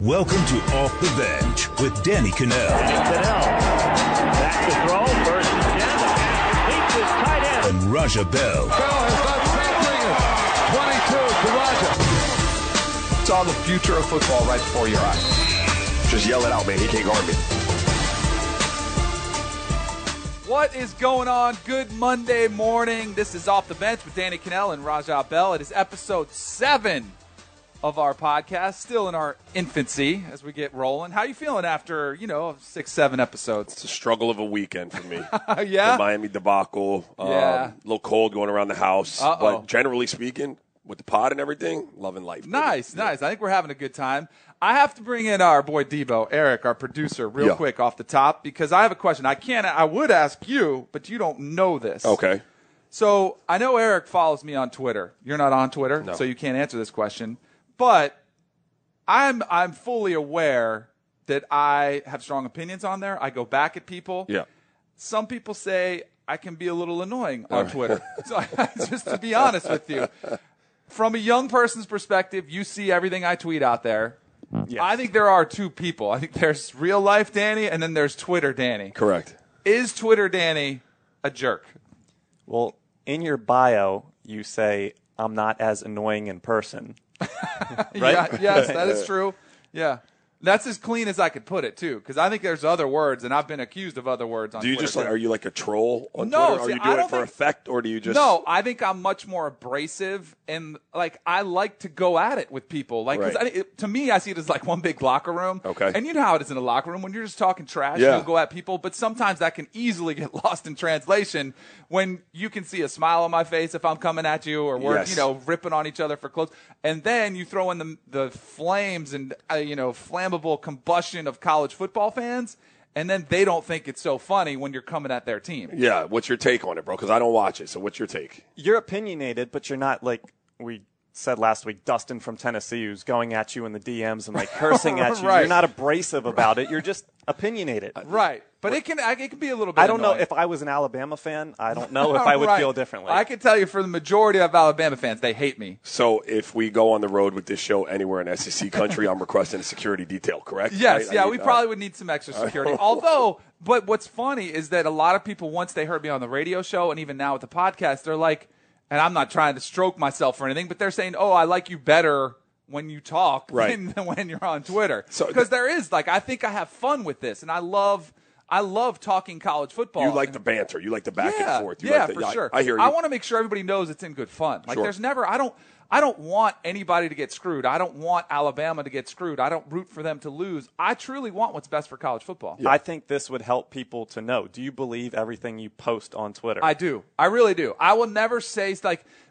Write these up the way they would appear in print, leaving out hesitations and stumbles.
Welcome to Off the Bench with Danny Cannell. Back to throw, first and 10. The pass completes his tight end. And Raja Bell. Bell has done something. 22 to Raja. Saw the future of football right before your eyes. Just yell it out, man. He can't guard me. What is going on? Good Monday morning. This is Off the Bench with Danny Cannell and Raja Bell. It is episode 7 of our podcast, still in our infancy as we get rolling. How you feeling after, 6-7 episodes? It's a struggle of a weekend for me. Yeah? The Miami debacle. Yeah. A little cold going around the house. Uh-oh. But generally speaking, with the pod and everything, loving life. Nice. I think we're having a good time. I have to bring in our boy Debo, Eric, our producer, real quick off the top, because I have a question. I would ask you, but you don't know this. Okay. So I know Eric follows me on Twitter. You're not on Twitter, No. so you can't answer this question. But I'm fully aware that I have strong opinions on there. I go back at people. Yeah. Some people say I can be a little annoying on Twitter. So just to be honest with you, from a young person's perspective, you see everything I tweet out there. Yes. I think there are two people. I think there's real life Danny, and then there's Twitter Danny. Correct. Is Twitter Danny a jerk? Well, in your bio, you say, I'm not as annoying in person. Right? Yeah, yes, that is true. Yeah. That's as clean as I could put it, too, because I think there's other words, and I've been accused of other words on Do you Twitter. just are you like a troll on No, Twitter? see, Are you I doing don't it for think- effect, or do you just No, I think I'm much more abrasive, and I like to go at it with people. 'Cause Right. to me, I see it as like one big locker room. Okay. And you know how it is in a locker room when you're just talking trash. Yeah. You'll go at people, but sometimes that can easily get lost in translation when you can see a smile on my face if I'm coming at you, or we're Yes. ripping on each other for clothes, and then you throw in the flames and flammable combustion of college football fans. And then they don't think it's so funny when you're coming at their team. Yeah. What's your take on it, bro? Because I don't watch it. So what's your take? You're opinionated, but you're not like we said last week, Dustin from Tennessee, who's going at you in the DMs and cursing at you. Right. You're not abrasive about it. You're just opinionated. Right. But it can be a little bit I don't know annoying. if I was an Alabama fan. I don't know if I would Right. feel differently. I can tell you for the majority of Alabama fans, they hate me. So if we go on the road with this show anywhere in SEC country, I'm requesting a security detail, correct? Yes, Right? we probably would need some extra security. But what's funny is that a lot of people, once they heard me on the radio show and even now with the podcast, they're like, and I'm not trying to stroke myself or anything, but they're saying, oh, I like you better when you talk than when you're on Twitter. So because there is, I think I have fun with this, and I love talking college football. You like the banter. You like the back and forth. You Yeah, like the, for sure. I hear you. I want to make sure everybody knows it's in good fun. Sure. There's never, I don't want anybody to get screwed. I don't want Alabama to get screwed. I don't root for them to lose. I truly want what's best for college football. I think this would help people to know. Do you believe everything you post on Twitter? I do. I really do. I will never say,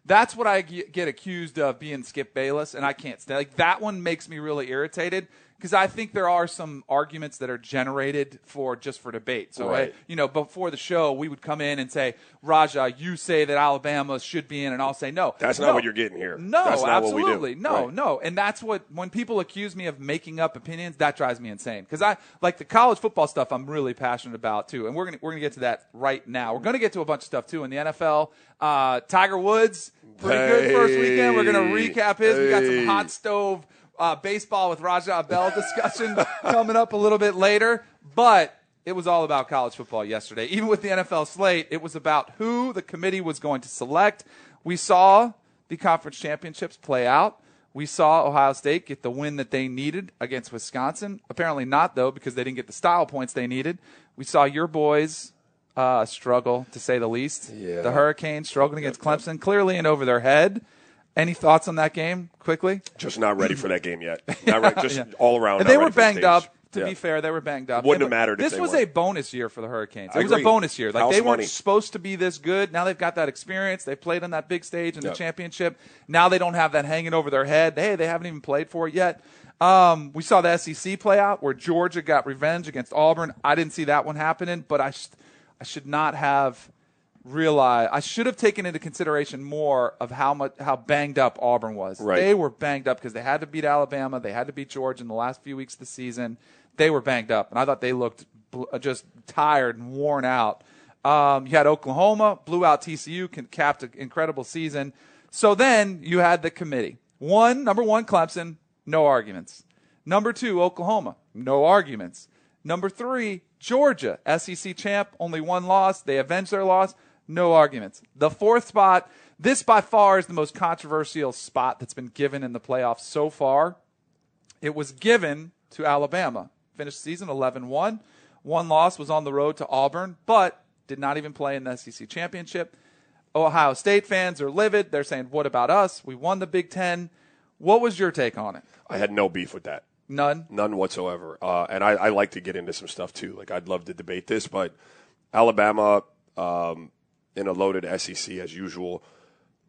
that's what I get accused of, being Skip Bayless, and I can't stand. That one makes me really irritated, because I think there are some arguments that are generated just for debate. So, Right. before the show, we would come in and say, Raja, you say that Alabama should be in, and I'll say no. That's not what you're getting here. No, That's not absolutely. what we do. No, Right. no. And that's when people accuse me of making up opinions, that drives me insane. Because I like the college football stuff I'm really passionate about, too. And we're gonna get to that right now. We're going to get to a bunch of stuff, too, in the NFL. Tiger Woods, pretty good first weekend. We're going to recap his. We got some hot stove baseball with Raja Bell discussion coming up a little bit later. But it was all about college football yesterday. Even with the NFL slate, it was about who the committee was going to select. We saw the conference championships play out. We saw Ohio State get the win that they needed against Wisconsin. Apparently not, though, because they didn't get the style points they needed. We saw your boys struggle, to say the least. Yeah. The Hurricanes struggling against Clemson, clearly in over their head. Any thoughts on that game, quickly? Just not ready for that game yet. Not right. Just all around. And not they were ready for the banged stage. up. To Yeah. be fair, they were banged up. Wouldn't have mattered if This they was weren't. a bonus year for the Hurricanes. I It was a agree. bonus year. House They weren't money. supposed to be this good. Now they've got that experience. They played on that big stage in the Yep. championship. Now they don't have that hanging over their head. Hey, they haven't even played for it yet. We saw the SEC play out where Georgia got revenge against Auburn. I didn't see that one happening, but I should not have realized. I should have taken into consideration more of how banged up Auburn was. Right. They were banged up because they had to beat Alabama. They had to beat Georgia in the last few weeks of the season. They were banged up, and I thought they looked just tired and worn out. You had Oklahoma, blew out TCU, capped an incredible season. So then you had the committee. Number one, Clemson, no arguments. Number 2, Oklahoma. No arguments. Number 3, Georgia. SEC champ, only one loss. They avenged their loss. No arguments. The 4th spot, this by far is the most controversial spot that's been given in the playoffs so far. It was given to Alabama. Finished the season 11-1. One loss was on the road to Auburn, but did not even play in the SEC championship. Ohio State fans are livid. They're saying, what about us? We won the Big Ten. What was your take on it? I had no beef with that. None? None whatsoever. And I like to get into some stuff, too. Like, I'd love to debate this, but Alabama in a loaded SEC, as usual,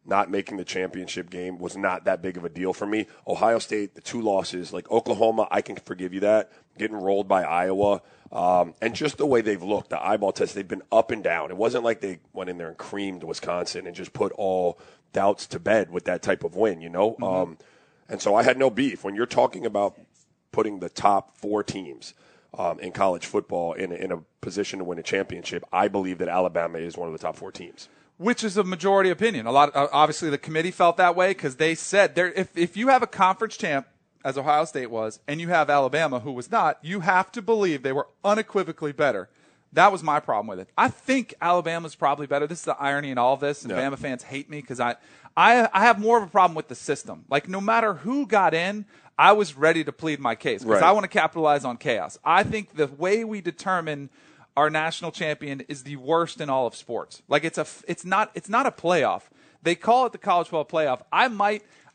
not making the championship game was not that big of a deal for me. Ohio State, the 2 losses, like Oklahoma, I can forgive you that. Getting rolled by Iowa. And just the way they've looked, the eyeball test, they've been up and down. It wasn't like they went in there and creamed Wisconsin and just put all doubts to bed with that type of win, you know? Mm-hmm. And so I had no beef. When you're talking about putting the top 4 teams in college football in a position to win a championship, I believe that Alabama is one of the top 4 teams. Which is a majority opinion. Obviously, the committee felt that way because they said if you have a conference champ, as Ohio State was, and you have Alabama, who was not, you have to believe they were unequivocally better. That was my problem with it. I think Alabama's probably better. This is the irony in all of this, and Bama fans hate me because I have more of a problem with the system. Like, no matter who got in, I was ready to plead my case because I want to capitalize on chaos. I think the way we determine our national champion is the worst in all of sports. Like, it's not a playoff. They call it the college football playoff.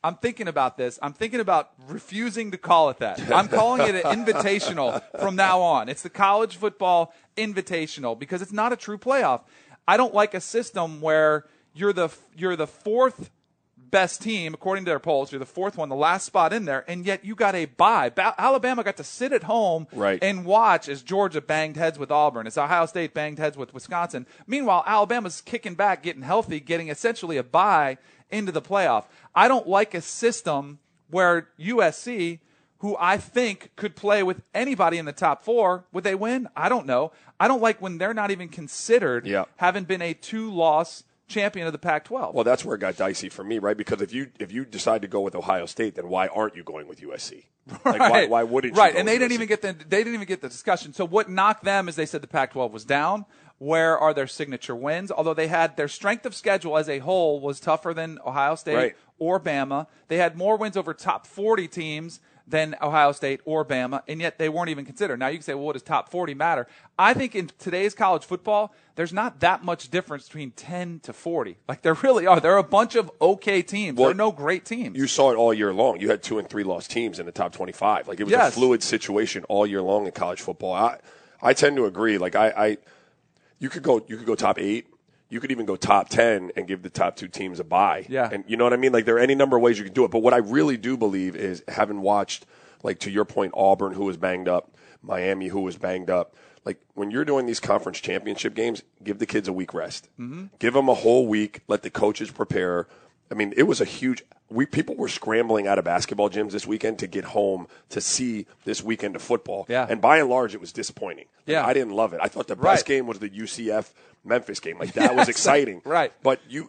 I'm thinking about this. I'm thinking about refusing to call it that. I'm calling it an invitational from now on. It's the college football invitational because it's not a true playoff. I don't like a system where you're the 4th best team, according to their polls. You're the 4th one, the last spot in there, and yet you got a bye. Alabama got to sit at home and watch as Georgia banged heads with Auburn, as Ohio State banged heads with Wisconsin. Meanwhile, Alabama's kicking back, getting healthy, getting essentially a bye into the playoff. I don't like a system where USC, who I think could play with anybody in the top 4, would they win? I don't know. I don't like when they're not even considered having been a 2-loss champion of the Pac-12. Well, that's where it got dicey for me, right? Because if you decide to go with Ohio State, then why aren't you going with USC? Like, why wouldn't you? Right, and they didn't even get the discussion. So what knocked them is they said the Pac-12 was down. Where are their signature wins? Although they had their strength of schedule as a whole was tougher than Ohio State or Bama. They had more wins over top 40 teams than Ohio State or Bama, and yet they weren't even considered. Now you can say, well, what does top 40 matter? I think in today's college football, there's not that much difference between 10 to 40. Like, there really are. There are a bunch of okay teams. There are no great teams. You saw it all year long. You had 2 and 3 loss teams in the top 25. Like, it was a fluid situation all year long in college football. I tend to agree. Like, you could go top 8. You could even go top 10 and give the top 2 teams a bye. Yeah. And you know what I mean? Like, there are any number of ways you can do it. But what I really do believe is, having watched, like, to your point, Auburn, who was banged up, Miami, who was banged up, like, when you're doing these conference championship games, give the kids a week rest. Mm-hmm. Give them a whole week. Let the coaches prepare. I mean, it was a huge – people were scrambling out of basketball gyms this weekend to get home to see this weekend of football. Yeah. And by and large, it was disappointing. Like, I didn't love it. I thought the best game was the UCF-Memphis game. Like, that was exciting. Right. But, you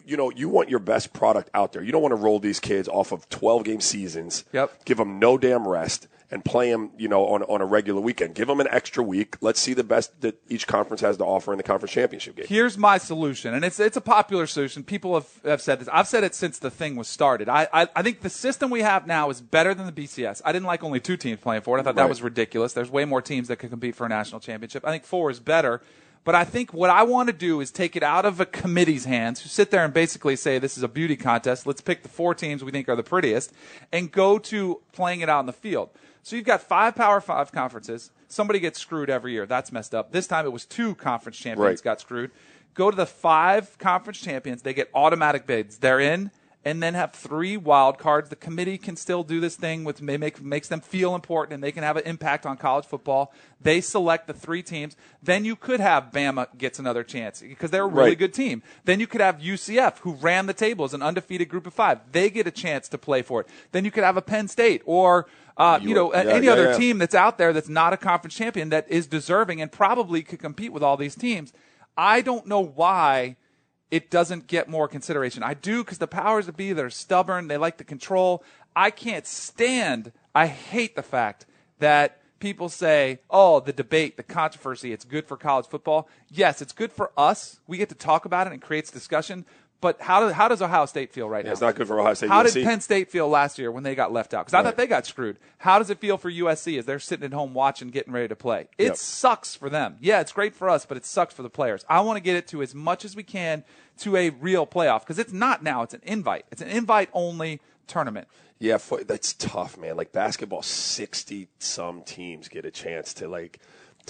want your best product out there. You don't want to roll these kids off of 12-game seasons. Yep. Give them no damn rest. And play them, on a regular weekend. Give them an extra week. Let's see the best that each conference has to offer in the conference championship game. Here's my solution, and it's a popular solution. People have said this. I've said it since the thing was started. I think the system we have now is better than the BCS. I didn't like only 2 teams playing for it. I thought that was ridiculous. There's way more teams that could compete for a national championship. I think 4 is better. But I think what I want to do is take it out of a committee's hands, who sit there and basically say this is a beauty contest. Let's pick the 4 teams we think are the prettiest, and go to playing it out in the field. So you've got 5 Power 5 conferences. Somebody gets screwed every year. That's messed up. This time it was 2 conference champions got screwed. Go to the 5 conference champions. They get automatic bids. They're in, and then have 3 wild cards. The committee can still do this thing which makes them feel important, and they can have an impact on college football. They select the 3 teams. Then you could have Bama gets another chance because they're a really good team. Then you could have UCF, who ran the table as an undefeated group of 5. They get a chance to play for it. Then you could have a Penn State or any other team that's out there that's not a conference champion that is deserving and probably could compete with all these teams. I don't know why it doesn't get more consideration. I do, because the powers that be, they're stubborn. They like the control. I hate the fact that people say, oh, the debate, the controversy, it's good for college football. Yes, it's good for us. We get to talk about it and it creates discussion. But how does Ohio State feel right now? It's not good for Ohio State. How USC. did Penn State feel last year when they got left out? Because I thought they got screwed. How does it feel for USC as they're sitting at home watching, getting ready to play? It sucks for them. Yeah, it's great for us, but it sucks for the players. I want to get it to as much as we can to a real playoff because it's not now. It's an invite. It's an invite-only tournament. Yeah, that's tough, man. Like basketball, 60-some teams get a chance to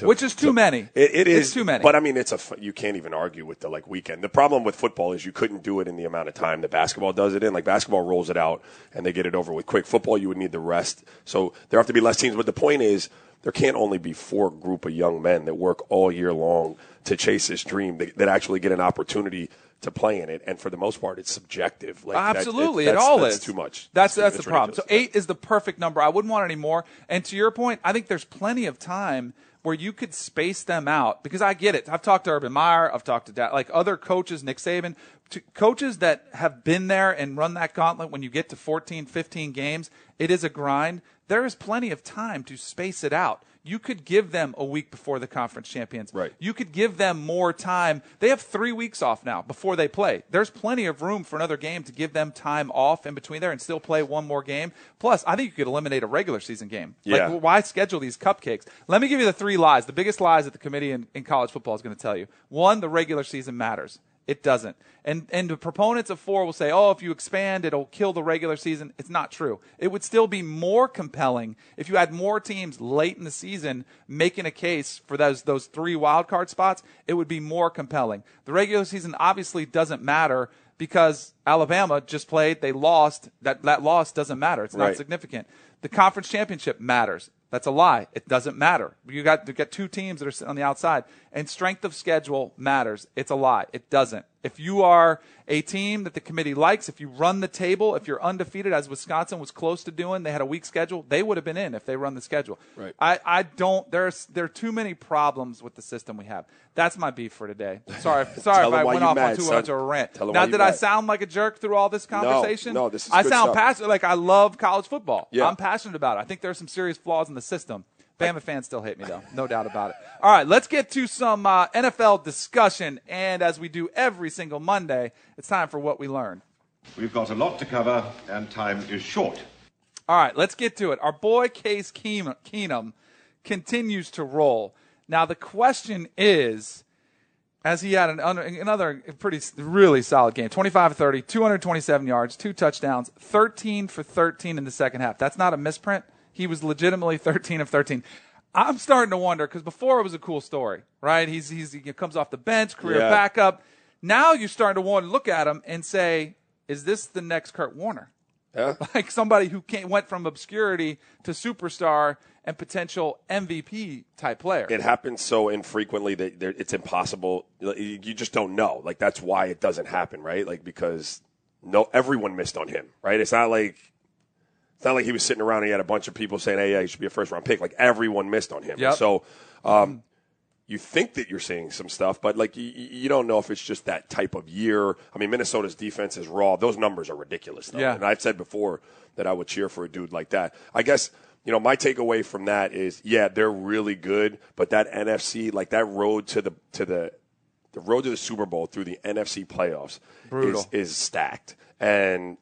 which is too many. It is. It's too many. But, I mean, you can't even argue with the, weekend. The problem with football is you couldn't do it in the amount of time that basketball does it in. Like, basketball rolls it out, and they get it over with quick. Football, you would need the rest. So there have to be less teams. But the point is, there can't only be 4 group of young men that work all year long to chase this dream that actually get an opportunity to play in it. And for the most part, it's subjective. Absolutely. That's is. Too much. That's the problem. So 8 is the perfect number. I wouldn't want any more. And to your point, I think there's plenty of time where you could space them out because I get it. I've talked to Urban Meyer. I've talked to other coaches, Nick Saban, coaches that have been there and run that gauntlet when you get to 14, 15 games. It is a grind. There is plenty of time to space it out. You could give them a week before the conference champions. Right. You could give them more time. They have 3 weeks off now before they play. There's plenty of room for another game to give them time off in between there and still play one more game. Plus, I think you could eliminate a regular season game. Yeah. Why schedule these cupcakes? Let me give you the 3 lies, the biggest lies that the committee in college football is going to tell you. 1, the regular season matters. It doesn't. And the proponents of 4 will say, oh, if you expand, it'll kill the regular season. It's not true. It would still be more compelling if you had more teams late in the season making a case for those 3 wild card spots. It would be more compelling. The regular season obviously doesn't matter because Alabama just played. They lost. That loss doesn't matter. It's not significant. The conference championship matters. That's a lie. It doesn't matter. You got 2 teams that are sitting on the outside. And strength of schedule matters. It's a lie. It doesn't. If you are a team that the committee likes, if you run the table, if you're undefeated, as Wisconsin was close to doing, they had a weak schedule, they would have been in if they run the schedule. Right. There are too many problems with the system we have. That's my beef for today. Sorry if I went off on too much of a rant. Now, did I sound like a jerk through all this conversation? No, this is I good sound stuff. passionate. Like I love college football. Yeah. I'm passionate about it. I think there are some serious flaws in the system. Bama fans still hate me, though. No doubt about it. All right, let's get to some NFL discussion. And as we do every single Monday, it's time for What We Learned. We've got a lot to cover, and time is short. All right, let's get to it. Our boy Case Keenum continues to roll. Now, the question is, as he had another really solid game, 25-30, 227 yards, 2 touchdowns, 13 for 13 in the second half. That's not a misprint. He was legitimately 13 of 13. I'm starting to wonder because before it was a cool story, right? He comes off the bench, career backup. Now you're starting to want to look at him and say, is this the next Kurt Warner? Yeah. Like somebody who went from obscurity to superstar and potential MVP type player. It happens so infrequently that it's impossible. You just don't know. Like that's why it doesn't happen, right? Like because everyone missed on him, right? It's not like he was sitting around and he had a bunch of people saying, hey, yeah, he should be a first-round pick. Like, everyone missed on him. Yep. So you think that you're seeing some stuff, but, like, you don't know if it's just that type of year. I mean, Minnesota's defense is raw. Those numbers are ridiculous, though. Yeah. And I've said before that I would cheer for a dude like that. I guess, my takeaway from that is, yeah, they're really good, but that NFC, like that road to the road to the Super Bowl through the NFC playoffs is stacked. And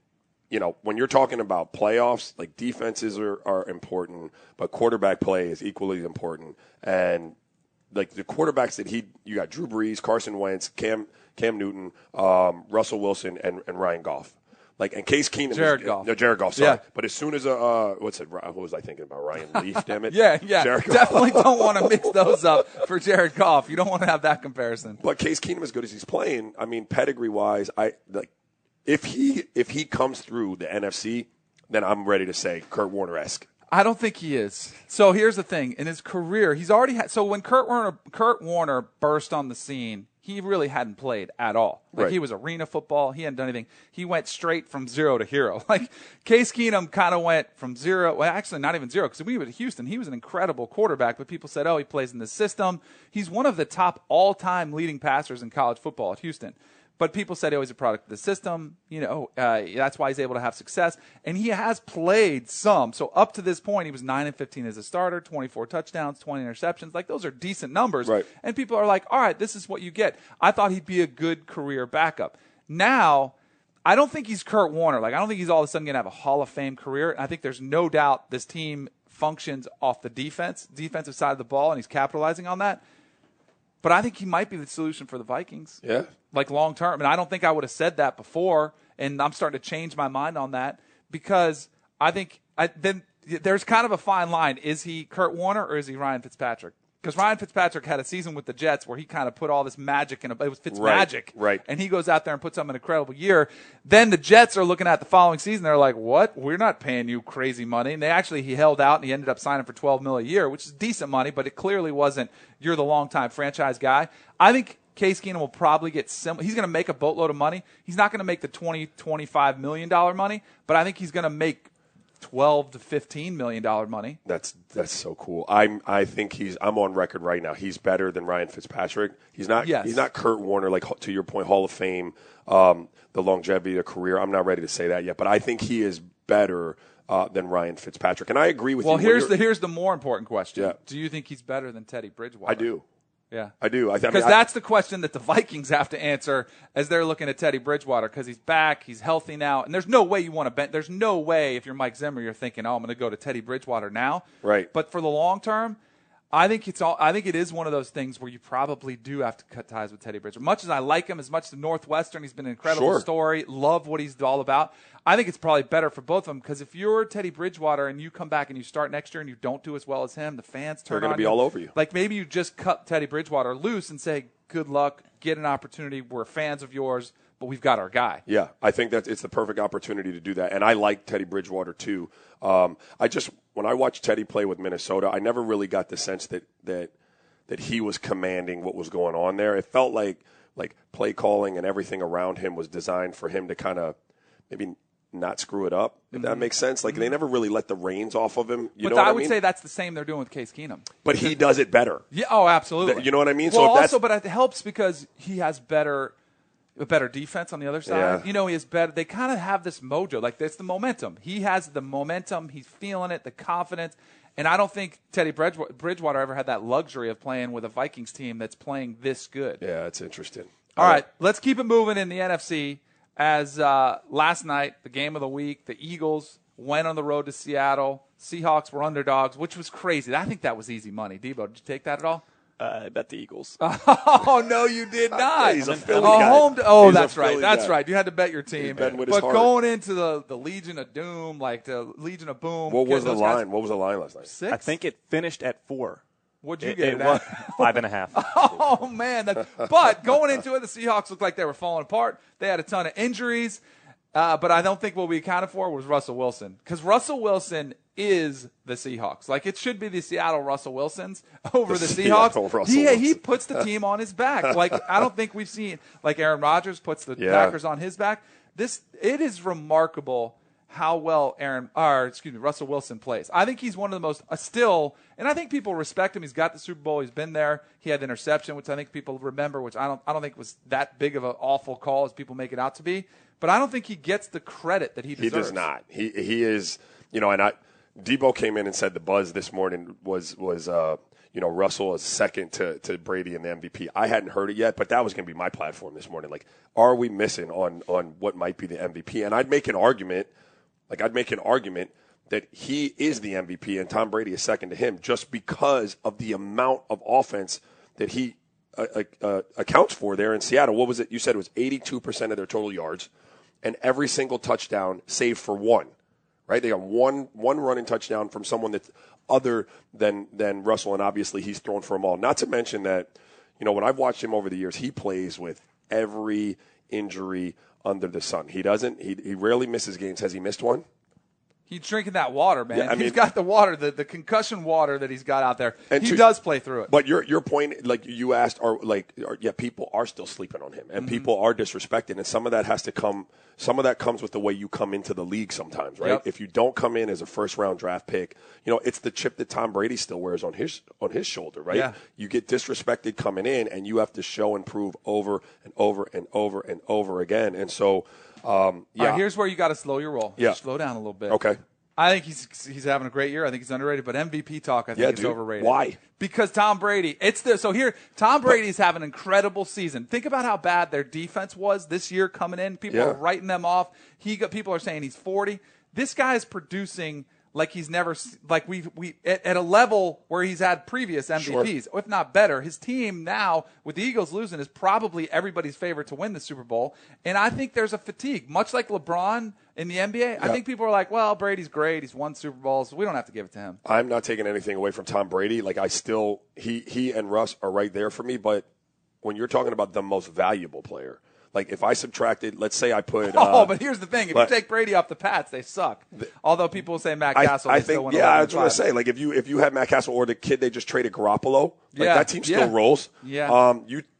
when you're talking about playoffs, like defenses are important, but quarterback play is equally important. And like the quarterbacks that you got Drew Brees, Carson Wentz, Cam Newton, Russell Wilson, and Ryan Goff. Like, and Case Keenum. Jared Goff. No, Jared Goff, sorry. Yeah. But as soon as, what was I thinking about? Ryan Leaf, damn it. Yeah. Jared Goff. Definitely don't want to mix those up for Jared Goff. You don't want to have that comparison. But Case Keenum, as good as he's playing, I mean, pedigree-wise, if he comes through the NFC, then I'm ready to say Kurt Warner-esque. I don't think he is. So here's the thing. In his career, he's already had – so when Kurt Warner burst on the scene, he really hadn't played at all. Like right. He was arena football. He hadn't done anything. He went straight from zero to hero. Like Case Keenum kind of went from zero – well, actually not even zero because when he was at Houston, he was an incredible quarterback, but people said, oh, he plays in this system. He's one of the top all-time leading passers in college football at Houston. But people said he was a product of the system. That's why he's able to have success. And he has played some. So up to this point, he was 9-15 as a starter, 24 touchdowns, 20 interceptions. Like, those are decent numbers. Right. And people are like, all right, this is what you get. I thought he'd be a good career backup. Now, I don't think he's Kurt Warner. Like, I don't think he's all of a sudden going to have a Hall of Fame career. I think there's no doubt this team functions off the defensive side of the ball, and he's capitalizing on that. But I think he might be the solution for the Vikings. Yeah. Like, long term. And I don't think I would have said that before, and I'm starting to change my mind on that because I think then there's kind of a fine line. Is he Kurt Warner or is he Ryan Fitzpatrick? Because Ryan Fitzpatrick had a season with the Jets where he kind of put all this magic in it was Fitzmagic. Right. And he goes out there and puts up an incredible year. Then the Jets are looking at the following season. They're like, what? We're not paying you crazy money. And he held out and he ended up signing for $12 million a year, which is decent money, but it clearly wasn't, you're the long-time franchise guy. I think Case Keenum will probably get similar. He's going to make a boatload of money. He's not going to make the $20, $25 million money, but I think he's going to make $12 to $15 million money. That's so cool. I think I'm on record right now. He's better than Ryan Fitzpatrick. He's not Kurt Warner, like, to your point, Hall of Fame, the longevity of career. I'm not ready to say that yet, but I think he is better than Ryan Fitzpatrick. And I agree with you. Well, here's the more important question. Yeah. Do you think he's better than Teddy Bridgewater? I do. Yeah, I do. Because that's the question that the Vikings have to answer as they're looking at Teddy Bridgewater, because he's back, he's healthy now, and there's no way you want to bet. There's no way if you're Mike Zimmer, you're thinking, I'm going to go to Teddy Bridgewater now. Right. But for the long term, I think it is one of those things where you probably do have to cut ties with Teddy Bridgewater. Much as I like him, as much as the Northwestern, he's been an incredible story. Love what he's all about. I think it's probably better for both of them, because if you're Teddy Bridgewater and you come back and you start next year and you don't do as well as him, the fans turn on you. They're going to be all over you. Like, maybe you just cut Teddy Bridgewater loose and say, good luck, get an opportunity. We're fans of yours, but we've got our guy. Yeah, I think that it's the perfect opportunity to do that. And I like Teddy Bridgewater too. When I watched Teddy play with Minnesota, I never really got the sense that he was commanding what was going on there. It felt like play calling and everything around him was designed for him to kind of maybe not screw it up, if that makes sense. Like, they never really let the reins off of him. You know what I mean? I would say that's the same they're doing with Case Keenum. But he does it better. Yeah. Oh, absolutely. You know what I mean? Well, so but it helps because he has a better defense on the other side. Yeah. He has better. They kind of have this mojo. Like, it's the momentum. He has the momentum. He's feeling it, the confidence. And I don't think Teddy Bridgewater ever had that luxury of playing with a Vikings team that's playing this good. Yeah, it's interesting. All right, let's keep it moving in the NFC. As last night, the game of the week, the Eagles went on the road to Seattle. Seahawks were underdogs, which was crazy. I think that was easy money. Debo, did you take that at all? I bet the Eagles. Oh, no, you did not. He's a Philly guy. That's right. That's guy. right. You had to bet your team. But going into the Legion of Doom, like the Legion of Boom. What was the line? What was the line last night? 6? I think it finished at 4. What'd you get it was at? 5.5. Oh, man. But going into it, the Seahawks looked like they were falling apart. They had a ton of injuries. But I don't think what we accounted for was Russell Wilson. Because Russell Wilson is the Seahawks. Like, it should be the Seattle Russell Wilsons over the Seahawks. He puts the team on his back. Like, I don't think we've seen, like, Aaron Rodgers puts the Packers on his back. It is remarkable how well Russell Wilson plays. I think he's one of the most and I think people respect him. He's got the Super Bowl. He's been there. He had the interception, which I think people remember, which I don't think was that big of an awful call as people make it out to be. But I don't think he gets the credit that he deserves. He does not. He is, and Debo came in and said the buzz this morning was Russell is second to Brady in the MVP. I hadn't heard it yet, but that was going to be my platform this morning. Like, are we missing on what might be the MVP? And I'd make an argument that he is the MVP and Tom Brady is second to him just because of the amount of offense that he accounts for there in Seattle. What was it? You said it was 82% of their total yards and every single touchdown save for one, right? They got one running touchdown from someone that's other than Russell, and obviously he's thrown for them all. Not to mention that, when I've watched him over the years, he plays with every injury under the sun. He rarely misses games. Has he missed one? He's drinking that water, man. Yeah, He's got the water, the concussion water that he's got out there. And he does play through it. But your point, like you asked, people are still sleeping on him, and people are disrespecting, and some of that has to come. Some of that comes with the way you come into the league sometimes, right? Yep. If you don't come in as a first-round draft pick, it's the chip that Tom Brady still wears on his shoulder, right? Yeah. You get disrespected coming in, and you have to show and prove over and over and over and over again, and so. All right, here's where you got to slow your roll. Yeah. Slow down a little bit. Okay. I think he's having a great year. I think he's underrated, but MVP talk I think is overrated. Why? Because Tom Brady. Tom Brady's having an incredible season. Think about how bad their defense was this year coming in. People are writing them off. People are saying he's 40. This guy is producing like he's never at a level where he's had previous MVPs, if not better. His team now, with the Eagles losing, is probably everybody's favorite to win the Super Bowl. And I think there's a fatigue, much like LeBron in the NBA. I think people are like, well, Brady's great. He's won Super Bowls. We don't have to give it to him. I'm not taking anything away from Tom Brady. Like he and Russ are right there for me. But when you're talking about the most valuable player, like if I subtracted, let's say I put. But here's the thing: if you take Brady off the Pats, they suck. Although people will say Matt Castle, I think. I was going to say, like if you had Matt Castle or the kid they just traded Garoppolo, that team still rolls. Yeah.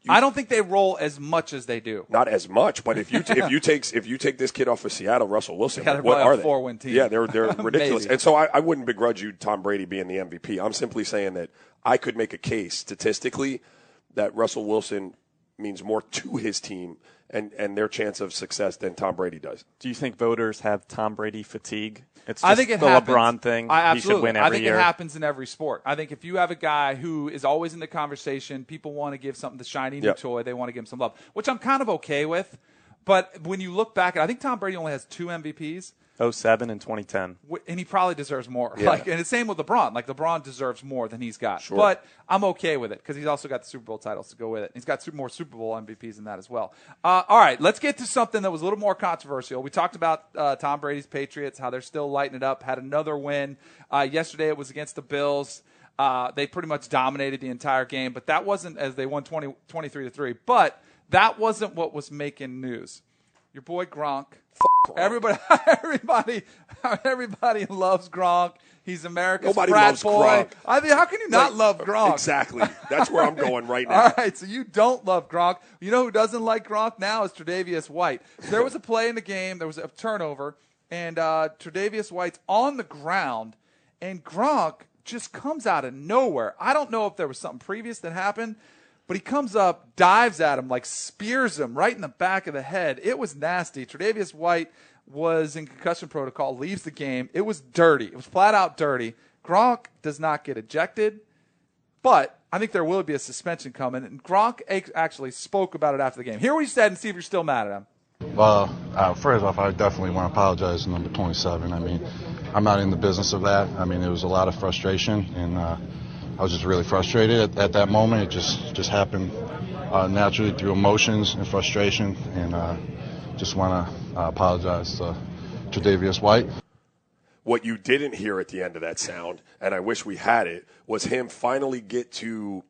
I don't think they roll as much as they do. Not as much, but if you take this kid off of Seattle, Russell Wilson, what are they? 4-win team. Yeah, they're ridiculous. And so I wouldn't begrudge you Tom Brady being the MVP. I'm simply saying that I could make a case statistically that Russell Wilson means more to his team and their chance of success than Tom Brady does. Do you think voters have Tom Brady fatigue? It's just I think it the happens. LeBron thing. Absolutely. He should win every year. I think it happens in every sport. I think if you have a guy who is always in the conversation, people want to give something the shiny new toy. They want to give him some love, which I'm kind of okay with. But when you look back, I think Tom Brady only has 2 MVPs. 2007 and 2010. And he probably deserves more. Yeah. And the same with LeBron. Like, LeBron deserves more than he's got. Sure. But I'm okay with it because he's also got the Super Bowl titles to go with it. He's got more Super Bowl MVPs than that as well. All right, let's get to something that was a little more controversial. We talked about Tom Brady's Patriots, how they're still lighting it up, had another win. Yesterday it was against the Bills. They pretty much dominated the entire game, but that wasn't as they won 23-3. But that wasn't what was making news. Your boy Gronk. Everybody loves Gronk. He's America's Nobody frat loves boy. Gronk. I mean, how can you not love Gronk? Exactly. That's where I'm going right now. All right, so you don't love Gronk. You know who doesn't like Gronk now is Tre'Davious White. So there was a play in the game. There was a turnover, and Tre'Davious White's on the ground, and Gronk just comes out of nowhere. I don't know if there was something previous that happened, but he comes up, dives at him, like spears him right in the back of the head. It was nasty. Tre'Davious White was in concussion protocol, leaves the game. It was dirty. It was flat out dirty. Gronk does not get ejected, but I think there will be a suspension coming. And Gronk actually spoke about it after the game. Hear what he said and see if you're still mad at him. Well, first off, I definitely want to apologize to number 27. I mean, I'm not in the business of that. I mean, there was a lot of frustration, and I was just really frustrated at that moment. It just happened naturally through emotions and frustration, and just want to apologize to Tre'Davious White. What you didn't hear at the end of that sound, and I wish we had it, was him finally get to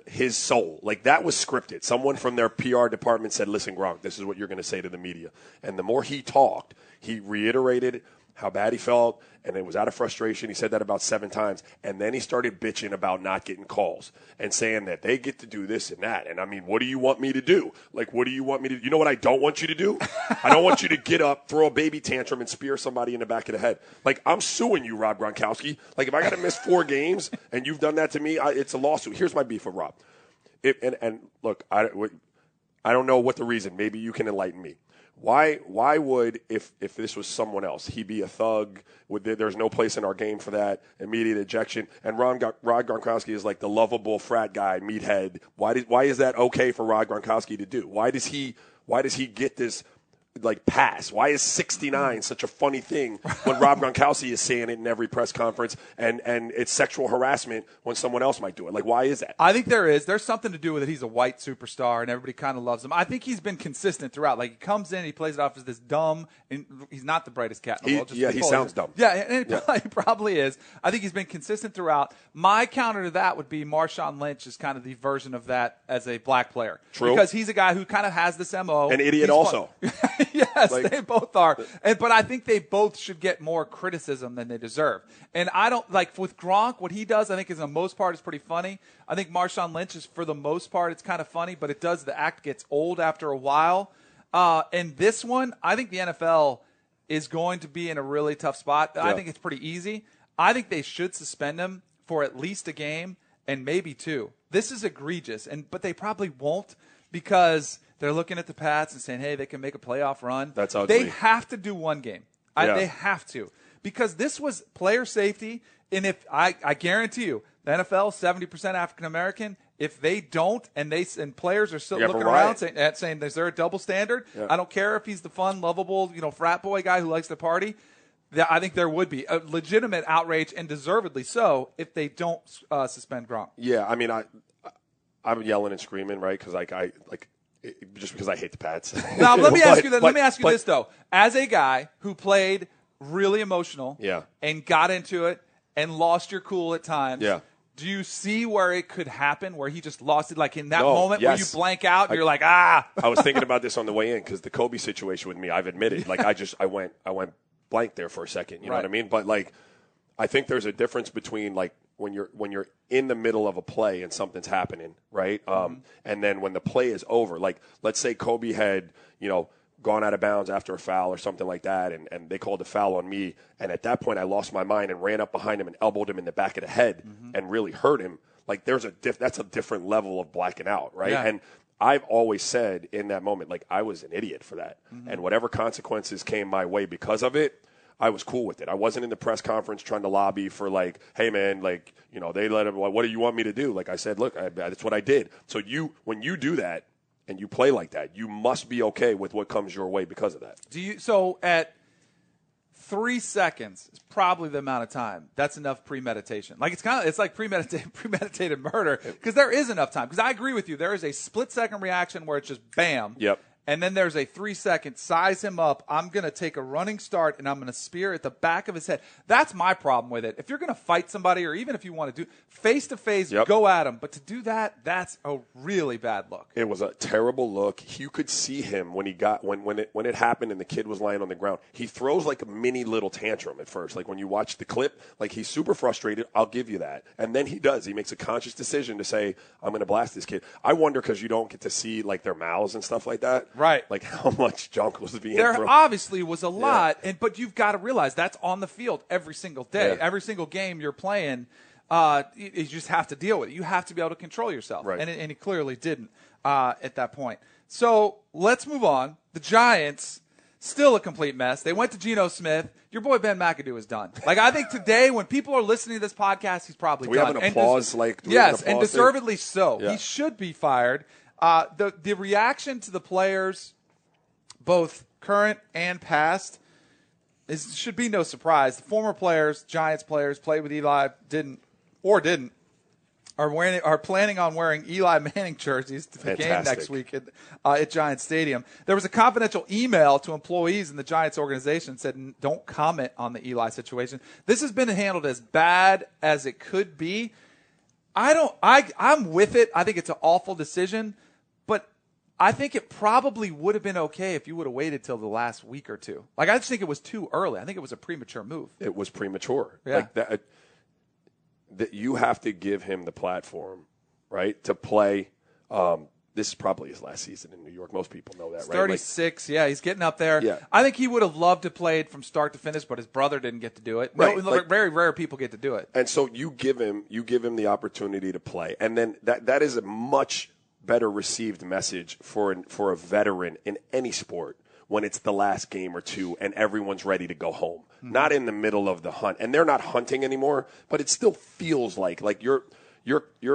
his soul. Like, that was scripted. Someone from their PR department said, listen, Gronk, this is what you're going to say to the media. And the more he talked, he reiterated how bad he felt, and it was out of frustration. He said that about 7 times. And then he started bitching about not getting calls and saying that they get to do this and that. And, I mean, what do you want me to do? Like, what do you want me to do? You know what I don't want you to do? I don't want you to get up, throw a baby tantrum, and spear somebody in the back of the head. Like, I'm suing you, Rob Gronkowski. Like, if I got to miss 4 games and you've done that to me, it's a lawsuit. Here's my beef with Rob. And look, I don't know what the reason. Maybe you can enlighten me. Why would, if this was someone else, he be a thug? There's no place in our game for that, immediate ejection. And Rod Gronkowski is like the lovable frat guy, meathead. Why is that okay for Rod Gronkowski to do? Why does he get this like pass? Why is 69 such a funny thing when Rob Gronkowski is saying it in every press conference, and it's sexual harassment when someone else might do it? Like, why is that? I think there's something to do with it. He's a white superstar and everybody kind of loves him. I think he's been consistent throughout. Like, he comes in, he plays it off as this dumb, and he's not the brightest cat in the world. He sounds dumb. Yeah, and he probably is. I think he's been consistent throughout. My counter to that would be Marshawn Lynch is kind of the version of that as a black player. True. Because he's a guy who kind of has this MO. An idiot also. Yes, Like- they both are. But I think they both should get more criticism than they deserve. And I don't like with Gronk, what he does, I think, is for the most part, is pretty funny. I think Marshawn Lynch is, for the most part, it's kind of funny, but the act gets old after a while. And this one, I think the NFL is going to be in a really tough spot. I think it's pretty easy. I think they should suspend him for at least a game and maybe 2. This is egregious, but they probably won't because they're looking at the Pats and saying, hey, they can make a playoff run. That's ugly. They have to do one game. They have to, because this was player safety. And if I guarantee you, the NFL, 70% African American. If they don't, and players are still looking around saying, is there a double standard? Yeah. I don't care if he's the fun, lovable, frat boy guy who likes to party. I think there would be a legitimate outrage, and deservedly so, if they don't suspend Gronk. Yeah, I mean, I'm yelling and screaming, right? Because just because I hate the Pats. Now let me ask you that. Let me ask you this though: as a guy who played really emotional, and got into it and lost your cool at times, do you see where it could happen, where he just lost it, like in that moment where you blank out and you're like, ah? I was thinking about this on the way in because the Kobe situation with me, I've admitted, like I went blank there for a second. You know what I mean? But like, I think there's a difference between like when you're in the middle of a play and something's happening, right? And then when the play is over, like let's say Kobe had, gone out of bounds after a foul or something like that, and they called a foul on me, and at that point I lost my mind and ran up behind him and elbowed him in the back of the head and really hurt him. Like that's a different level of blacking out, right? Yeah. And I've always said in that moment, like I was an idiot for that, and whatever consequences came my way because of it, I was cool with it. I wasn't in the press conference trying to lobby for like, hey man, like they let him. What do you want me to do? Like I said, look, that's what I did. So when you do that and you play like that, you must be okay with what comes your way because of that. So at 3 seconds is probably the amount of time. That's enough premeditation. Like it's like premeditated murder, because there is enough time. Because I agree with you. There is a split-second reaction where it's just bam. Yep. And then there's a 3-second size him up. I'm going to take a running start, and I'm going to spear at the back of his head. That's my problem with it. If you're going to fight somebody, or even if you want to do face-to-face, go at him. But to do that, that's a really bad look. It was a terrible look. You could see him when it happened and the kid was lying on the ground. He throws like a mini little tantrum at first. Like when you watch the clip, like he's super frustrated. I'll give you that. And then he does. He makes a conscious decision to say, I'm going to blast this kid. I wonder, because you don't get to see like their mouths and stuff like that. Right. Like how much junk was being There thrown. obviously was a lot, but you've got to realize that's on the field every single day. Yeah. Every single game you're playing, you just have to deal with it. You have to be able to control yourself. Right. And he clearly didn't at that point. So let's move on. The Giants, still a complete mess. They went to Geno Smith. Your boy Ben McAdoo is done. Like, I think today, when people are listening to this podcast, he's probably Do we done. have an applause? Yes, and deservedly so. Yeah. He should be fired. The reaction to the players, both current and past, should be no surprise. The former players, Giants players, played with Eli, are planning on wearing Eli Manning jerseys to the game next week at Giants Stadium. There was a confidential email to employees in the Giants organization that said, don't comment on the Eli situation. This has been handled as bad as it could be. I'm with it. I think it's an awful decision, but I think it probably would have been okay if you would have waited till the last week or two. Like, I just think it was too early. I think it was a premature move. It was premature. Yeah. Like that you have to give him the platform, right, to play. This is probably his last season in New York. Most people know that, right? 36, he's getting up there. Yeah. I think he would have loved to play it from start to finish, but his brother didn't get to do it. Right. No, very rare people get to do it. And so you give him the opportunity to play, and then that is a much better received message for a veteran in any sport when it's the last game or two and everyone's ready to go home, not in the middle of the hunt. And they're not hunting anymore, but it still feels like your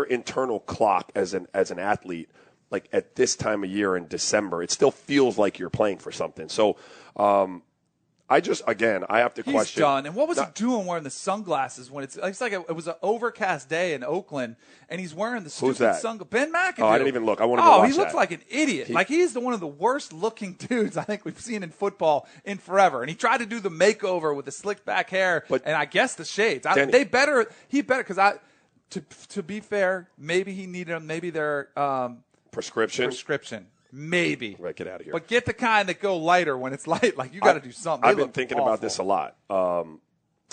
internal clock as an athlete, like at this time of year in December, it still feels like you're playing for something. So I have to question. He's done. And what was he doing wearing the sunglasses when it's like it was an overcast day in Oakland, and he's wearing the stupid sunglasses? Ben McAdoo. Oh, I didn't even look. I want to go watch he looks that. like an idiot. He's one of the worst looking dudes I think we've seen in football in forever. And he tried to do the makeover with the slicked back hair and I guess the shades. He better because to be fair, maybe he needed them. Maybe they're prescription. maybe. Right, get out of here. But get the kind that go lighter when it's light. Like, you got to do something. I've been thinking about this a lot.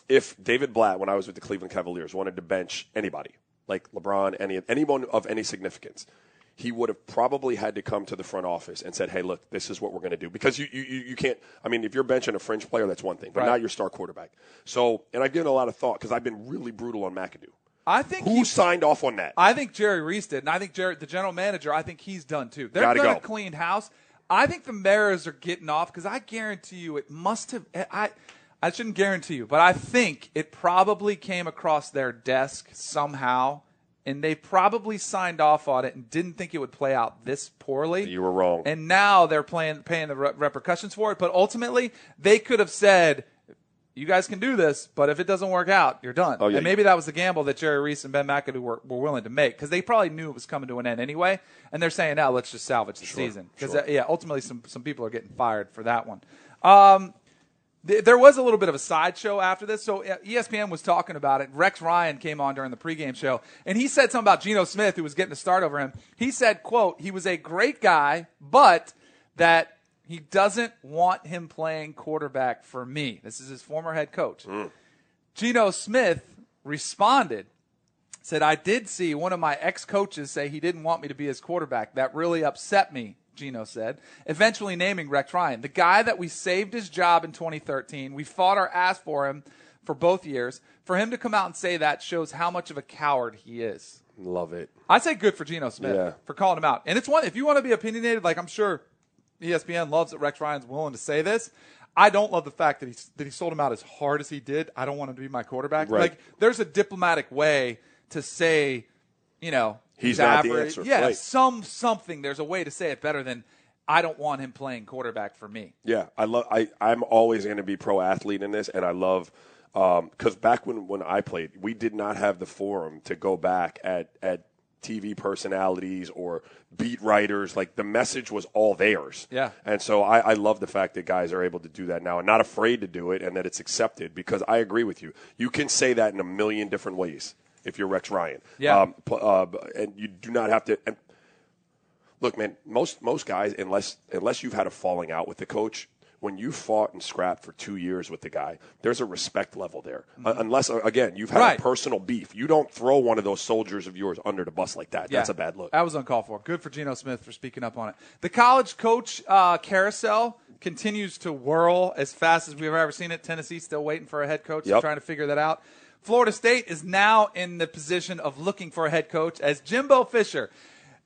If David Blatt, when I was with the Cleveland Cavaliers, wanted to bench anybody, like LeBron, anyone of any significance, he would have probably had to come to the front office and said, hey, look, this is what we're going to do. Because you can't – I mean, if you're benching a fringe player, that's one thing. But not your star quarterback. So – and I've given a lot of thought because I've been really brutal on McAdoo. I think Who signed off on that? I think Jerry Reese did. And I think the general manager, I think he's done too. They're going to clean house. I think the Maras are getting off because I guarantee you it must have I shouldn't guarantee you, but I think it probably came across their desk somehow, and they probably signed off on it and didn't think it would play out this poorly. You were wrong. And now they're paying the repercussions for it. But ultimately, they could have said, you guys can do this, but if it doesn't work out, you're done. Oh, yeah. And maybe that was the gamble that Jerry Reese and Ben McAdoo were willing to make because they probably knew it was coming to an end anyway. And they're saying, now let's just salvage the season. Because, ultimately some people are getting fired for that one. There was a little bit of a sideshow after this. So ESPN was talking about it. Rex Ryan came on during the pregame show, and he said something about Geno Smith, who was getting a start over him. He said, quote, he was a great guy, but that he doesn't want him playing quarterback for me. This is his former head coach. Geno Smith responded, said, I did see one of my ex-coaches say he didn't want me to be his quarterback. That really upset me. Geno said, eventually naming Rex Ryan, the guy that we saved his job in 2013. We fought our ass for him for both years. For him to come out and say that shows how much of a coward he is. Love it. I'd say good for Geno Smith for calling him out. And it's one, if you want to be opinionated, like I'm sure ESPN loves that Rex Ryan's willing to say this. I don't love the fact that he sold him out as hard as he did. I don't want him to be my quarterback. Right. Like, there's a diplomatic way to say, he's not average. the answer. Yeah, right. something. There's a way to say it better than I don't want him playing quarterback for me. Yeah, I'm always going to be pro athlete in this, and I love because back when I played, we did not have the forum to go back at TV personalities or beat writers. Like, the message was all theirs. Yeah. And so I love the fact that guys are able to do that now and not afraid to do it and that it's accepted because I agree with you. You can say that in a million different ways if you're Rex Ryan. Yeah. And you do not have to – look, man, most guys, unless you've had a falling out with the coach, when you fought and scrapped for 2 years with the guy, there's a respect level there. Unless, again, you've had a personal beef. You don't throw one of those soldiers of yours under the bus like that. Yeah. That's a bad look. That was uncalled for. Good for Geno Smith for speaking up on it. The college coach carousel continues to whirl as fast as we've ever seen it. Tennessee still waiting for a head coach. They're trying to figure that out. Florida State is now in the position of looking for a head coach as Jimbo Fisher.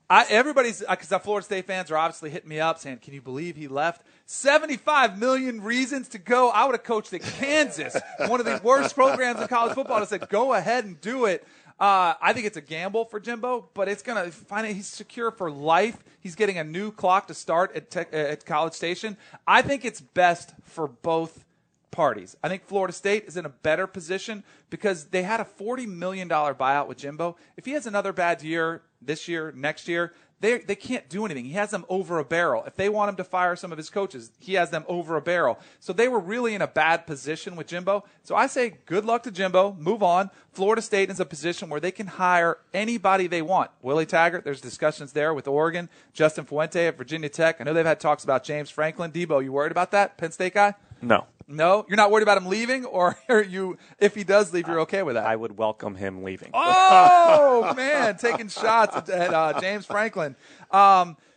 Everybody's because the Florida State fans are obviously hitting me up saying, can you believe he left? 75 million reasons to go. I would have coached at Kansas, one of the worst programs in college football. I said, go ahead and do it. I think it's a gamble for Jimbo, but it's going to find it. He's secure for life. He's getting a new clock to start at College Station. I think it's best for both parties. I think Florida State is in a better position because they had a $40 million buyout with Jimbo. If he has another bad year this year, next year, they can't do anything. He has them over a barrel. If they want him to fire some of his coaches, he has them over a barrel. So they were really in a bad position with Jimbo. So I say good luck to Jimbo. Move on. Florida State is a position where they can hire anybody they want. Willie Taggart, there's discussions there with Oregon. Justin Fuente at Virginia Tech. I know they've had talks about James Franklin. Debo, you worried about that? Penn State guy? No? You're not worried about him leaving? Or are you, if he does leave, you're okay with that? I would welcome him leaving. Oh, man, taking shots at James Franklin.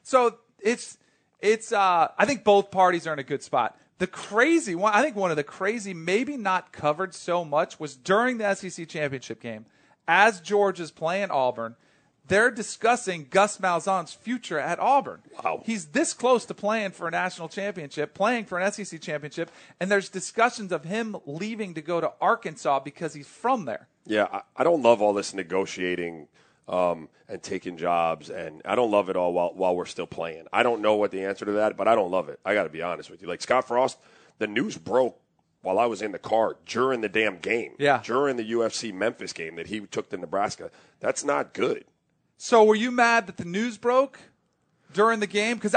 So it's I think both parties are in a good spot. The crazy one, I think one of the crazy, maybe not covered so much, was during the SEC championship game, as Georgia's playing Auburn, they're discussing Gus Malzahn's future at Auburn. Wow. He's this close to playing for a national championship, playing for an SEC championship, and there's discussions of him leaving to go to Arkansas because he's from there. Yeah, I don't love all this negotiating and taking jobs, and I don't love it all while we're still playing. I don't know what the answer to that, but I don't love it. I got to be honest with you. Like Scott Frost, the news broke while I was in the car during the damn game, during the UFC Memphis game that he took to Nebraska. That's not good. So were you mad that the news broke during the game? Because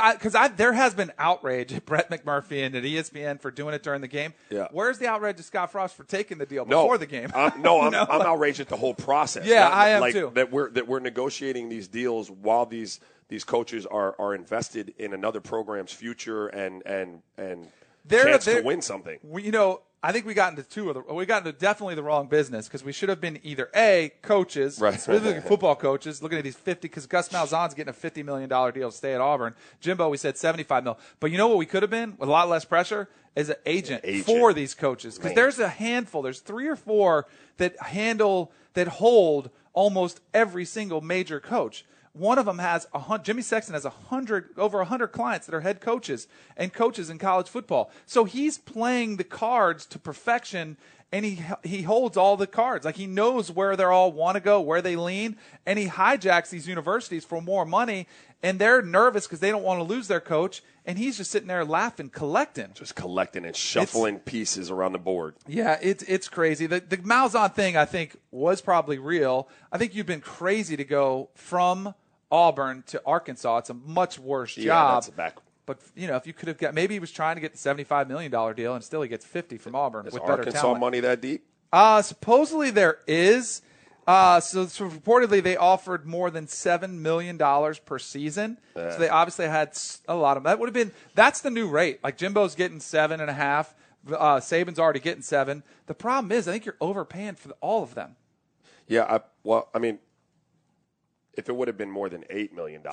there has been outrage at Brett McMurphy and at ESPN for doing it during the game. Yeah. Where's the outrage at Scott Frost for taking the deal before the game? I'm outraged at the whole process. Yeah, I am too. That we're negotiating these deals while these these coaches are invested in another program's future and They're- chance they're- to win something. I think we got into definitely the wrong business because we should have been either A, coaches, Right. specifically football coaches, looking at these 50, because Gus Malzahn's getting a $50 million deal to stay at Auburn. Jimbo, we said $75 million. But you know what we could have been with a lot less pressure? As an agent for these coaches. Because there's a handful, there's 3 or 4 that hold almost every single major coach. One of them has Jimmy Sexton has over 100 clients that are head coaches and coaches in college football. So he's playing the cards to perfection, and he holds all the cards. Like, he knows where they all want to go, where they lean, and he hijacks these universities for more money, and they're nervous because they don't want to lose their coach, and he's just sitting there laughing, collecting. Just collecting and shuffling pieces around the board. Yeah, it's crazy. The Malzahn thing, I think, was probably real. I think you've been crazy to go from Auburn to Arkansas. It's a much worse job. Yeah, that's a back. But, if you could have got – maybe he was trying to get the $75 million deal, and still he gets $50 from Auburn Is with better Arkansas talent. money that deep? Supposedly there is. So reportedly they offered more than $7 million per season. So they obviously had a lot of – that would have been – that's the new rate. Like, Jimbo's getting 7.5. Saban's already getting 7. The problem is I think you're overpaying for all of them. Yeah, if it would have been more than $8 million,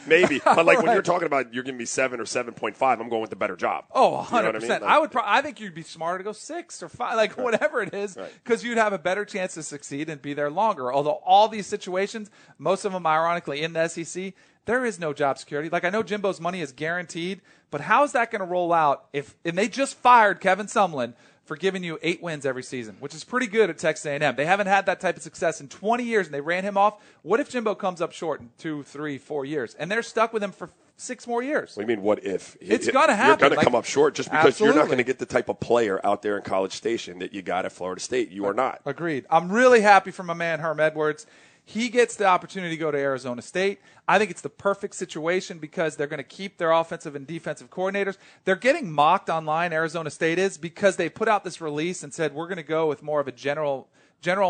maybe. But like when you're talking about you're giving me 7 or 7.5, I'm going with the better job. Oh, 100%. You know what I mean? I think you'd be smarter to go 6 or 5, like whatever it is, because you'd have a better chance to succeed and be there longer. Although all these situations, most of them ironically in the SEC, there is no job security. Like, I know Jimbo's money is guaranteed, but how is that going to roll out and they just fired Kevin Sumlin for giving you 8 wins every season, which is pretty good at Texas A&M. They haven't had that type of success in 20 years, and they ran him off. What if Jimbo comes up short in 2, 3, 4 years, and they're stuck with him for 6 more years? What do you mean, what if? It's going to happen. You're going to come up short just because you're not Absolutely. going to get the type of player out there in College Station that you got at Florida State. You are not. Agreed. I'm really happy for my man, Herm Edwards. He gets the opportunity to go to Arizona State. I think it's the perfect situation because they're going to keep their offensive and defensive coordinators. They're getting mocked online, Arizona State is, because they put out this release and said we're going to go with more of a general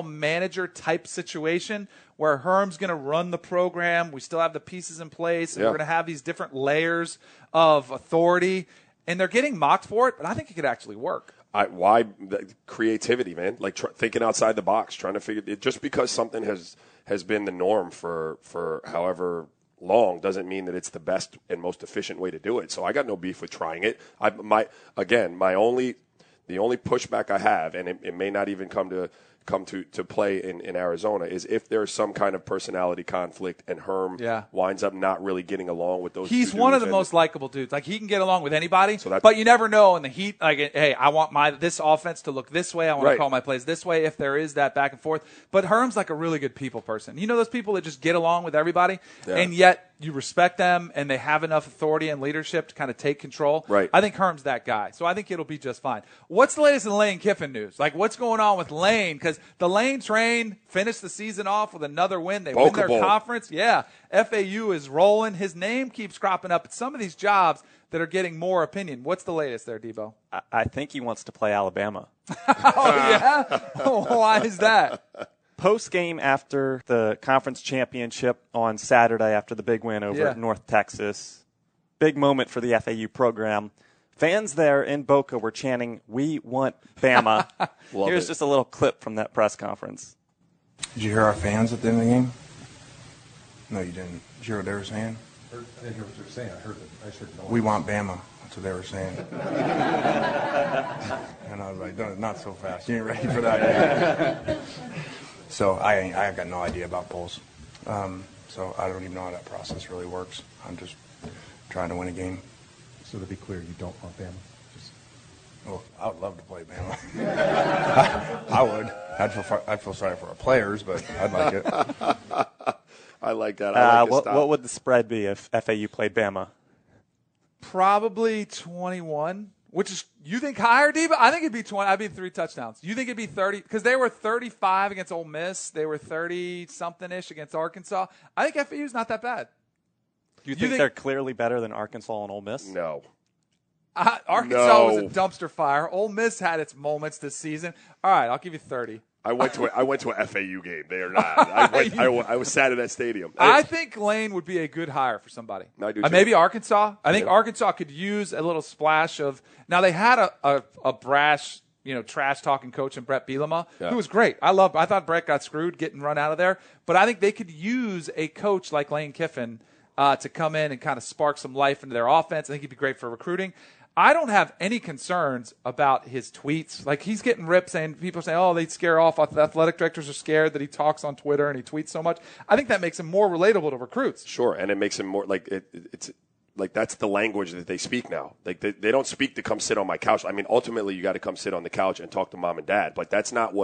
manager type situation where Herm's going to run the program. We still have the pieces in place, and we're going to have these different layers of authority. And they're getting mocked for it, but I think it could actually work. Why creativity, man? Like thinking outside the box, trying to figure it. Just because something has been the norm for however long doesn't mean that it's the best and most efficient way to do it. So I got no beef with trying it. The only pushback I have, and it may not even come to play in Arizona, is if there's some kind of personality conflict and Herm winds up not really getting along with those. He's one of the most likable dudes. Like, he can get along with anybody, So but you never know in the heat. Like, hey, I want this offense to look this way. I want to call my plays this way if there is that back and forth. But Herm's like a really good people person. You know those people that just get along with everybody, and yet you respect them and they have enough authority and leadership to kind of take control. Right. I think Herm's that guy. So I think it'll be just fine. What's the latest in Lane Kiffin news? Like, what's going on with Lane? Because the Lane train finished the season off with another win. They win their conference. Yeah. FAU is rolling. His name keeps cropping up at some of these jobs that are getting more opinion. What's the latest there, Debo? I think he wants to play Alabama. Oh, yeah? Why is that? Post-game after the conference championship on Saturday after the big win over at North Texas, big moment for the FAU program. Fans there in Boca were chanting, "We want Bama." Here's just a little clip from that press conference. Did you hear our fans at the end of the game? No, you didn't. Did you hear what they were saying? I didn't hear what they were saying. I just heard no. We want Bama. That's what they were saying. And I was like, not so fast. You ain't ready for that yet. So I've got no idea about polls. So I don't even know how that process really works. I'm just trying to win a game. So to be clear, you don't want Bama? Well, I would love to play Bama. I would. I'd feel sorry for our players, but I'd like it. I like that. What would the spread be if FAU played Bama? Probably 21. Which is, you think higher, Debo? I think it'd be 20. I'd be 3 touchdowns. You think it'd be 30? Because they were 35 against Ole Miss. They were 30-something-ish against Arkansas. I think FAU's not that bad. You think they're clearly better than Arkansas and Ole Miss? No. Arkansas was a dumpster fire. Ole Miss had its moments this season. All right, I'll give you 30. I went to a FAU game. They are not. I was sat at that stadium. I think Lane would be a good hire for somebody. I do too. Maybe Arkansas. I think Arkansas could use a little splash of. Now they had a brash, trash talking coach in Brett Bielema, who was great. I thought Brett got screwed getting run out of there, but I think they could use a coach like Lane Kiffin to come in and kind of spark some life into their offense. I think he'd be great for recruiting. I don't have any concerns about his tweets. Like, he's getting ripped saying, people say, oh, they scare off. The athletic directors are scared that he talks on Twitter and he tweets so much. I think that makes him more relatable to recruits. Sure, and it makes him more like it's like that's the language that they speak now. Like they don't speak to come sit on my couch. I mean, ultimately you got to come sit on the couch and talk to mom and dad. But that's not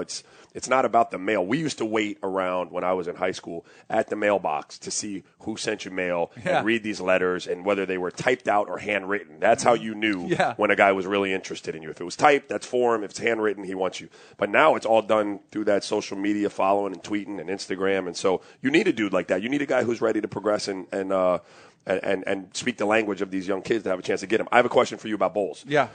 it's not about the mail. We used to wait around when I was in high school at the mailbox to see who sent you mail and read these letters and whether they were typed out or handwritten. That's how you knew when a guy was really interested in you. If it was typed, that's for him. If it's handwritten, he wants you. But now it's all done through that social media following and tweeting and Instagram. And so you need a dude like that. You need a guy who's ready to progress and speak the language of these young kids to have a chance to get them. I have a question for you about bowls. Yeah.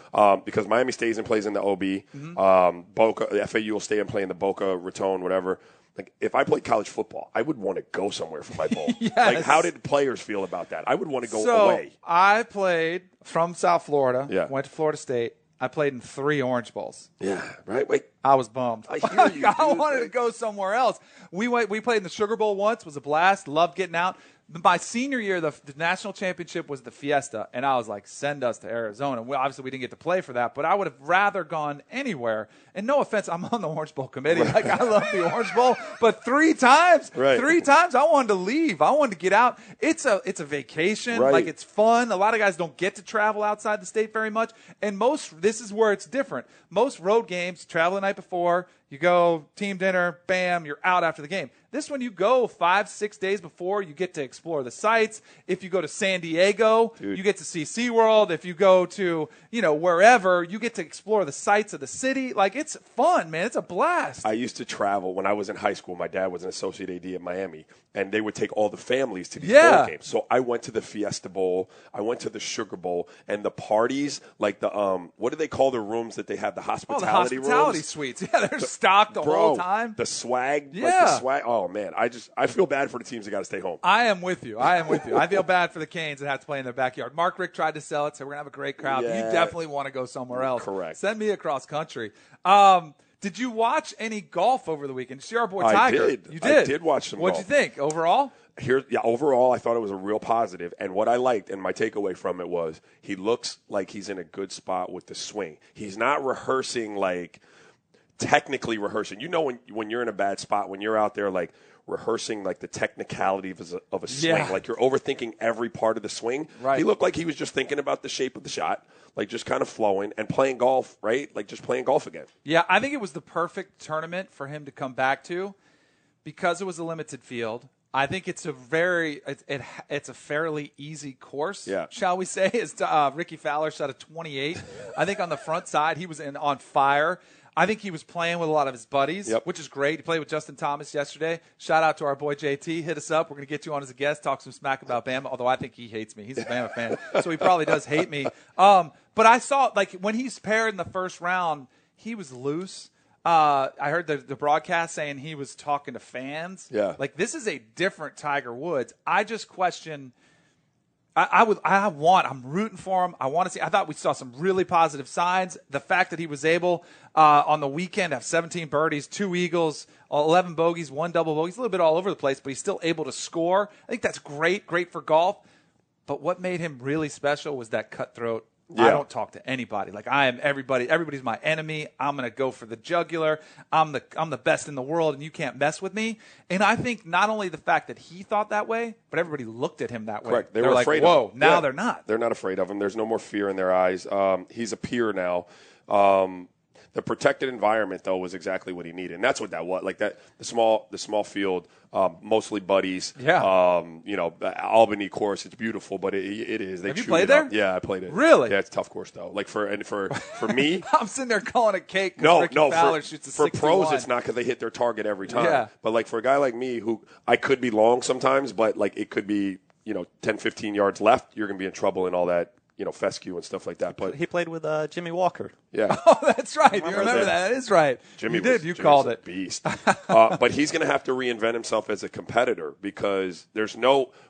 Because Miami stays and plays in the OB. Boca, FAU will stay and play in the Boca Raton, whatever. Like, if I played college football, I would want to go somewhere for my bowl. Yes. Like, how did players feel about that? I would want to go away. I played from South Florida. Yeah. Went to Florida State. I played in 3 Orange Bowls. Yeah, right? Wait. I was bummed. I hear you, I wanted to go somewhere else. We played in the Sugar Bowl once. Was a blast. Loved getting out. My senior year, the national championship was the Fiesta, and I was like, send us to Arizona. Well, obviously, we didn't get to play for that, but I would have rather gone anywhere. And no offense, I'm on the Orange Bowl committee. Like, I love the Orange Bowl, but 3 times I wanted to leave. I wanted to get out. It's a vacation. Right. Like, it's fun. A lot of guys don't get to travel outside the state very much, and this is where it's different. Most road games, travel the night before, you go team dinner, bam, you're out after the game. This one, you go 5-6 days before, you get to explore the sites. If you go to San Diego, you get to see SeaWorld. If you go to, wherever, you get to explore the sites of the city. Like, it's fun, man. It's a blast. I used to travel when I was in high school. My dad was an associate AD at Miami, and they would take all the families to these bowl games. So I went to the Fiesta Bowl. I went to the Sugar Bowl. And the parties, like the, what do they call the rooms that they have, the hospitality rooms? The hospitality suites. Yeah, they're stocked the whole time. The swag. Yeah. Like the swag. Oh, man. I feel bad for the teams that got to stay home. I am with you. I feel bad for the Canes that have to play in their backyard. Mark Richt tried to sell it, so we're going to have a great crowd. Yeah. You definitely want to go somewhere else. Correct. Send me across country. Did you watch any golf over the weekend? Did you see our boy Tiger? I did. You did? I did watch some What'd golf. you think overall? Overall, I thought it was a real positive. And what I liked, and my takeaway from it was, he looks like he's in a good spot with the swing. He's not rehearsing technically rehearsing. When you're in a bad spot, when you're out there rehearsing the technicality of a swing. Yeah. Like, you're overthinking every part of the swing. Right. He looked like he was just thinking about the shape of the shot, just kind of flowing and playing golf, right? just playing golf again. Yeah, I think it was the perfect tournament for him to come back to because it was a limited field. I think it's a fairly easy course, shall we say. As Ricky Fowler shot a 28. I think on the front side he was on fire. I think he was playing with a lot of his buddies, which is great. He played with Justin Thomas yesterday. Shout out to our boy JT. Hit us up. We're going to get you on as a guest, talk some smack about Bama, although I think he hates me. He's a Bama fan, so he probably does hate me. But I saw, when he's paired in the first round, he was loose. I heard the broadcast saying he was talking to fans. Yeah. This is a different Tiger Woods. I just question – I'm rooting for him. I want to see. I thought we saw some really positive signs. The fact that he was able on the weekend to have 17 birdies, 2 eagles, 11 bogeys, 1 double bogey. He's a little bit all over the place, but he's still able to score. I think that's great for golf. But what made him really special was that cutthroat. Yeah. I don't talk to anybody. I am everybody. Everybody's my enemy. I'm going to go for the jugular. I'm the best in the world, and you can't mess with me. And I think not only the fact that he thought that way, but everybody looked at him that way. Correct. They were afraid whoa, of him. now they're not. They're not afraid of him. There's no more fear in their eyes. He's a peer now. The protected environment, though, was exactly what he needed, and that's what that was. The small field, mostly buddies. Yeah. Albany course. It's beautiful, but it is. Have you played there? Yeah, I played it. Really? Yeah, it's a tough course though. For me, I'm sitting there calling it cake. Ricky Fowler shoots a for 61. pros, it's not because they hit their target every time. Yeah. But for a guy like me, who I could be long sometimes, but it could be 10, 15 yards left, you're going to be in trouble in all that fescue and stuff like that. But he played with Jimmy Walker. Yeah. Oh, that's right. You remember that. That is right. Jimmy You called it. Beast. But he's going to have to reinvent himself as a competitor because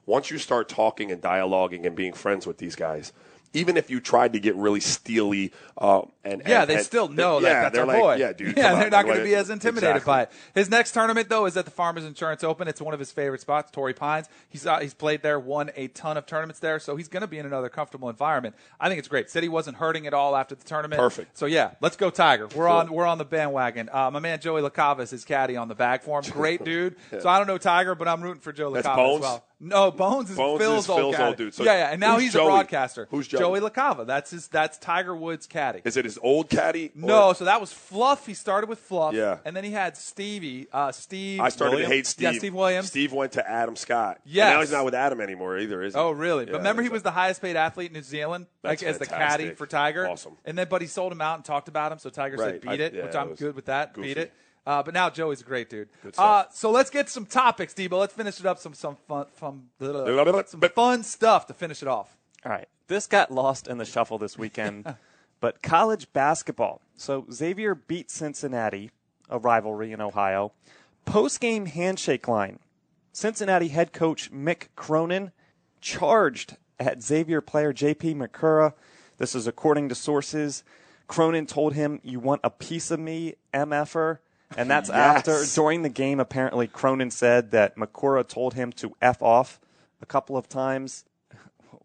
once you start talking and dialoguing and being friends with these guys, even if you tried to get really steely, they still know that's our boy. Yeah, dude. Yeah, they're not going to be as intimidated by it. His next tournament, though, is at the Farmers Insurance Open. It's one of his favorite spots, Torrey Pines. He's played there, won a ton of tournaments there, so he's going to be in another comfortable environment. I think it's great. Said he wasn't hurting at all after the tournament. Perfect. So yeah, let's go Tiger. We're on the bandwagon. My man Joey LaCava is his caddy on the bag for him. Great dude. Yeah. So I don't know Tiger, but I'm rooting for Joe LaCava as well. No, Bones is Phil's old dude. So yeah, and now he's Joey? A broadcaster. Who's Joey? Joey LaCava. That's Tiger Woods' caddy. Is it his old caddy? No, so that was Fluff. He started with Fluff. Yeah. And then he had Steve. I started to hate Steve. Yeah, Steve Williams. Steve went to Adam Scott. Yes. And now he's not with Adam anymore either, is he? Oh, really? Yeah, but remember, he was the highest paid athlete in New Zealand, as the caddy for Tiger. Awesome. And then, but he sold him out and talked about him, so Tiger said, beat it, which I'm good with that. Goofy. Beat it. But now Joey's a great dude. Good stuff. So let's get some topics, Debo. Let's finish it up some fun stuff to finish it off. All right. This got lost in the shuffle this weekend, but college basketball. So Xavier beat Cincinnati, a rivalry in Ohio. Post-game handshake line. Cincinnati head coach Mick Cronin charged at Xavier player J.P. McCurra. This is according to sources. Cronin told him, "You want a piece of me, MFer?" And that's after, during the game, apparently Cronin said that McCurra told him to F off a couple of times.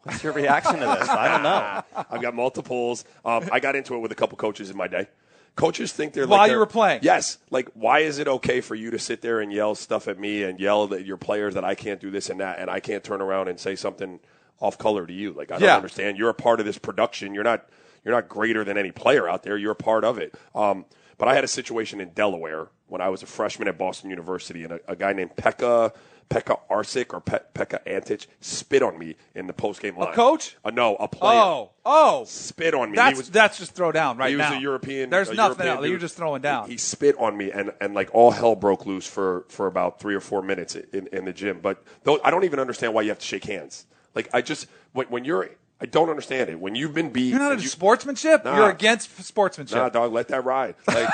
What's your reaction to this? I don't know. I've got multiples. I got into it with a couple coaches in my day. Coaches think they're while you were playing. Yes. Like, why is it okay for you to sit there and yell stuff at me and yell at your players that I can't do this and that, and I can't turn around and say something off color to you? Like, I don't understand. You're a part of this production. You're not greater than any player out there. You're a part of it. But I had a situation in Delaware when I was a freshman at Boston University, and a guy named Pekka Arsic or Pekka Antich spit on me in the postgame line. A coach? No, a player. Oh. Spit on me. That's just throw down right now. He was a European. There's nothing European else. dude. You're just throwing down. He spit on me, and like all hell broke loose for about 3 or 4 minutes in the gym. But I don't even understand why you have to shake hands. Like, I don't understand it. When you've been beat. You're not into sportsmanship? Nah. You're against sportsmanship. Nah, dog, let that ride. Like,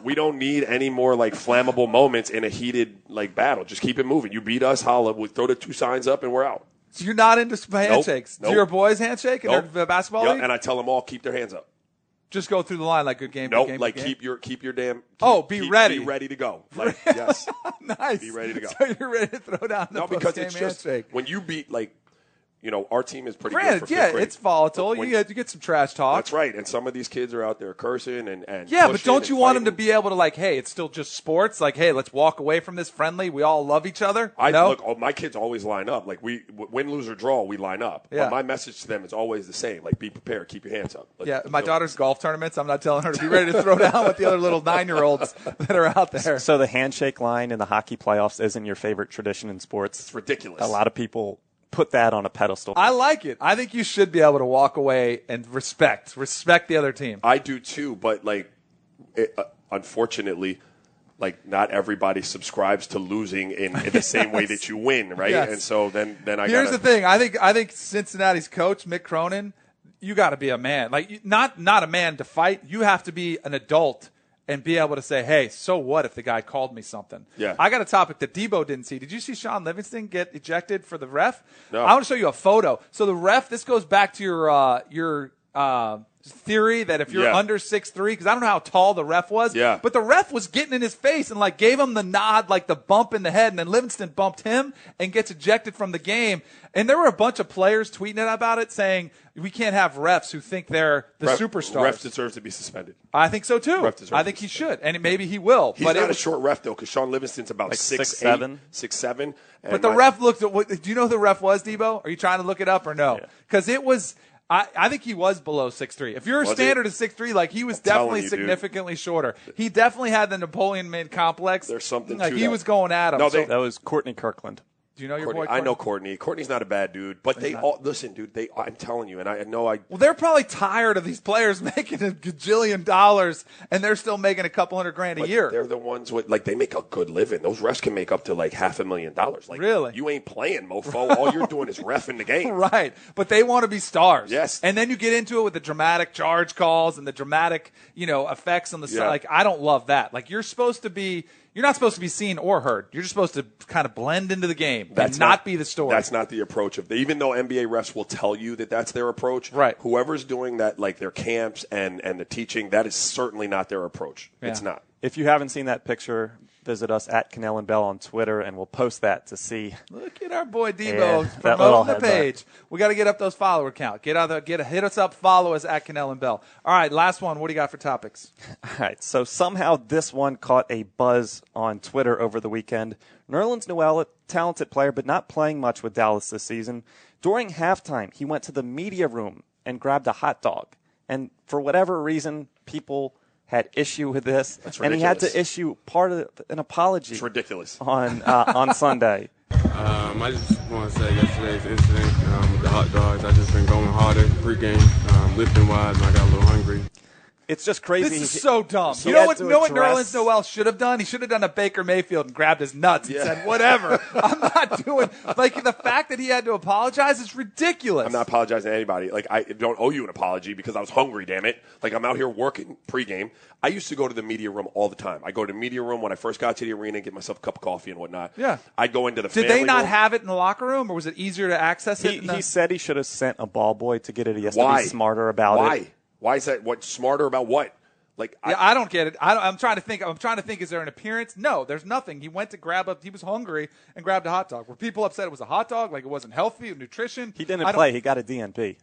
we don't need any more, like, flammable moments in a heated, like, battle. Just keep it moving. You beat us, holla. We throw the 2 signs up, and we're out. So you're not into handshakes? Nope. Do your boys handshake in their basketball league? And I tell them all, keep their hands up. Just go through the line like good game. Nope, good game, like good game. keep your damn. Be ready. Be ready to go. Like, yes. Nice. Be ready to go. So you're ready to throw down the because post-game it's just handshake. when you beat, like, our team is pretty Granted, good for fifth grade. it's volatile. You get some trash talk. That's right. And some of these kids are out there cursing and but don't you want them to be able to, like, hey, it's still just sports. Like, hey, let's walk away from this friendly. We all love each other. Look, my kids always line up. Like, we win, lose, or draw, we line up. Yeah. But my message to them is always the same. Like, be prepared. Keep your hands up. My daughter's golf tournaments, I'm not telling her to be ready to throw down with the other little 9-year-olds that are out there. So the handshake line in the hockey playoffs isn't your favorite tradition in sports? It's ridiculous. A lot of people put that on a pedestal. I like it. I think you should be able to walk away and respect the other team. I do too, but unfortunately, like, not everybody subscribes to losing in the same way that you win, right? Yes. And so then Here's the thing. I think Cincinnati's coach Mick Cronin, you got to be a man. Like, not a man to fight. You have to be an adult and be able to say, hey, so what if the guy called me something? Yeah. I got a topic that Debo didn't see. Did you see Sean Livingston get ejected for the ref? No. I want to show you a photo. So the ref, this goes back to your theory that if you're under 6'3", because I don't know how tall the ref was, but the ref was getting in his face and, like, gave him the nod, like the bump in the head, and then Livingston bumped him and gets ejected from the game. And there were a bunch of players tweeting about it saying, we can't have refs who think they're the superstars. Ref deserves to be suspended. I think so, too. I think he should, and maybe he will. He's not a short ref, though, because Sean Livingston's about like 6'7". 6'7". But the ref looked at – do you know who the ref was, Debo? Are you trying to look it up or no? Because it was – I think he was below 6'3". If your standard is 6'3", like, he was definitely significantly shorter. He definitely had the Napoleon Man complex. There's something like to he that. was going at him. No, that was Courtney Kirkland. Do you know your Courtney, boy Courtney? I know Courtney. Courtney's not a bad dude, but they all listen, dude. I'm telling you, and I know I. Well, they're probably tired of these players making a gajillion dollars, and they're still making a couple $100,000 a year. They're the ones with they make a good living. Those refs can make up to like $500,000. Like, really? You ain't playing, mofo. All you're doing is reffing the game. Right, but they want to be stars. Yes. And then you get into it with the dramatic charge calls and the dramatic, effects on the side. Like, I don't love that. Like, you're not supposed to be seen or heard. You're just supposed to kind of blend into the game and not be the story. That's not the approach even though NBA refs will tell you that that's their approach. Right. Whoever's doing that, like their camps and the teaching, that is certainly not their approach. Yeah. It's not. If you haven't seen that picture, visit us at Cannell and Bell on Twitter, and we'll post that to see. Look at our boy Debo promoting the page. We got to get up those follower count. Hit us up, follow us at Cannell and Bell. All right, last one. What do you got for topics? All right, so somehow this one caught a buzz on Twitter over the weekend. Nerlens Noel, a talented player, but not playing much with Dallas this season. During halftime, he went to the media room and grabbed a hot dog. And for whatever reason, people had issue with this, and he had to issue part of an apology. It's ridiculous. On Sunday. I just want to say yesterday's incident with the hot dogs, I just been going harder pregame, lifting-wise, and I got a little hungry. It's just crazy. This is so dumb. You know what Nerlens Noel should have done? He should have done a Baker Mayfield and grabbed his nuts and said, whatever. I'm not doing – like, the fact that he had to apologize is ridiculous. I'm not apologizing to anybody. Like, I don't owe you an apology because I was hungry, damn it. Like, I'm out here working pregame. I used to go to the media room all the time. I go to the media room when I first got to the arena and get myself a cup of coffee and whatnot. Yeah. I'd go into the family room. Did they not have it in the locker room, or was it easier to access it? He said he should have sent a ball boy to get it. He has to be smarter about it. Why? Why is that? What, smarter about what? Like, I don't get it. I'm trying to think. Is there an appearance? No, there's nothing. He went to he was hungry and grabbed a hot dog. Were people upset it was a hot dog? Like it wasn't healthy, nutrition? He didn't play. He got a DNP.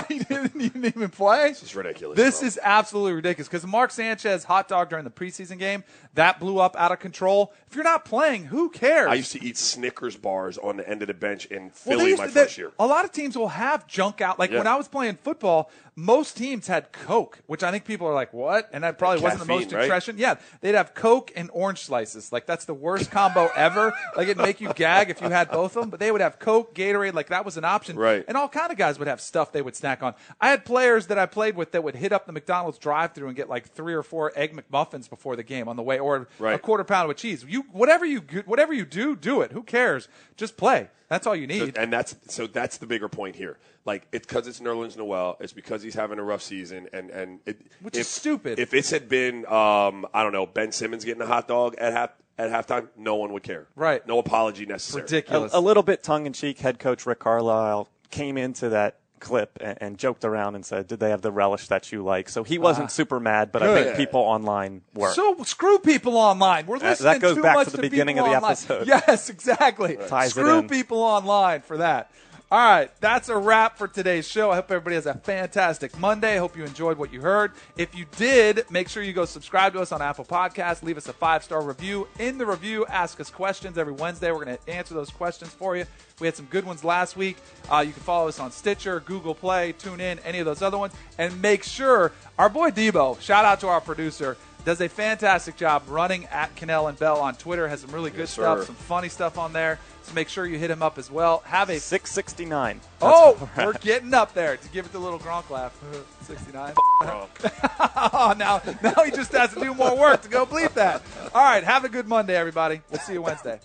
He didn't even play? This is ridiculous. This is absolutely ridiculous because Mark Sanchez hot dog during the preseason game, that blew up out of control. If you're not playing, who cares? I used to eat Snickers bars on the end of the bench in Philly first year. A lot of teams will have junk out. Like when I was playing football, most teams had Coke, which I think people are like, what? And that probably wasn't the most nutrition. Right? Yeah, they'd have Coke and orange slices. Like that's the worst combo ever. Like it'd make you gag if you had both of them. But they would have Coke, Gatorade, like that was an option. Right. And all kind of guys would have stuff they would snack on. I had players that I played with that would hit up the McDonald's drive-thru and get like 3 or 4 egg McMuffins before the game on the way, or a quarter pound with cheese. Whatever you do, do it. Who cares? Just play. That's all you need. And that's the bigger point here. Like it's because it's Nerlens Noel. It's because he's having a rough season, which is stupid. If it had been I don't know, Ben Simmons getting a hot dog at halftime, no one would care. Right. No apology necessary. Ridiculous. A little bit tongue-in-cheek, head coach Rick Carlisle came into that clip and joked around and said, did they have the relish that you like? So he wasn't super mad, but I think people online were. So screw people online. We're listening that goes too back much to the beginning of the online. episode. Yes, exactly. Screw in. people online for that. All right, that's a wrap for today's show. I hope everybody has a fantastic Monday. I hope you enjoyed what you heard. If you did, make sure you go subscribe to us on Apple Podcasts. Leave us a 5-star review. In the review, ask us questions. Every Wednesday, we're going to answer those questions for you. We had some good ones last week. You can follow us on Stitcher, Google Play, TuneIn, any of those other ones. And make sure, our boy Debo, shout out to our producer, does a fantastic job running at Cannell and Bell on Twitter. Has some really good stuff, some funny stuff on there. So make sure you hit him up as well. Have a 669. We're getting up there. To give it the little Gronk laugh. 69. Oh, now he just has to do more work to go bleep that. All right, have a good Monday, everybody. We'll see you Wednesday.